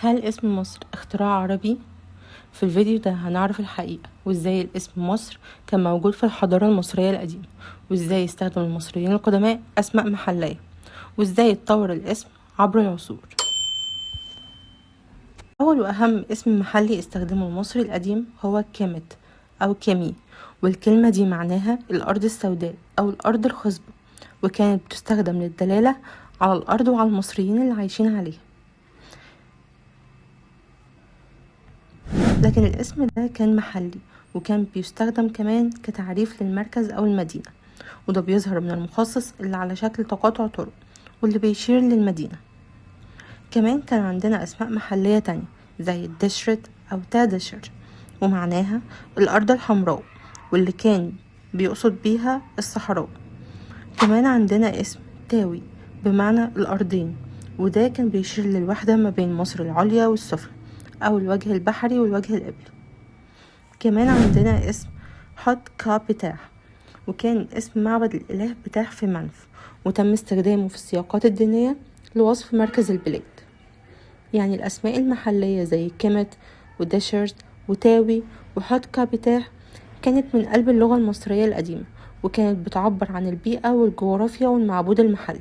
هل اسم مصر اختراع عربي؟ في الفيديو ده هنعرف الحقيقة وازاي الاسم مصر كان موجود في الحضارة المصرية القديمة، وازاي استخدم المصريين القدماء أسماء محلية، وازاي اتطور الاسم عبر العصور. أول وأهم اسم محلي استخدمه المصري القديم هو كيميت أو كيمي، والكلمة دي معناها الأرض السوداء أو الأرض الخصبة، وكانت بتستخدم للدلالة على الأرض وعلى المصريين اللي عايشين عليها. لكن الاسم ده كان محلي، وكان بيستخدم كمان كتعريف للمركز أو المدينة، وده بيظهر من المخصص اللي على شكل تقاطع طرق واللي بيشير للمدينة. كمان كان عندنا أسماء محلية تانية زي الدشرت أو تادشر، ومعناها الأرض الحمراء، واللي كان بيقصد بيها الصحراء. كمان عندنا اسم تاوي بمعنى الأرضين، وده كان بيشير للوحدة ما بين مصر العليا والسفلى أو الوجه البحري والوجه القبلي. كمان عندنا اسم حط كابتاح، وكان اسم معبد الإله بتاح في منف، وتم استخدامه في السياقات الدينية لوصف مركز البلاد. يعني الأسماء المحلية زي كيمت ودشرت وتاوي وحط كابتاح كانت من قلب اللغة المصرية القديمة، وكانت بتعبر عن البيئة والجغرافيا والمعبود المحلي.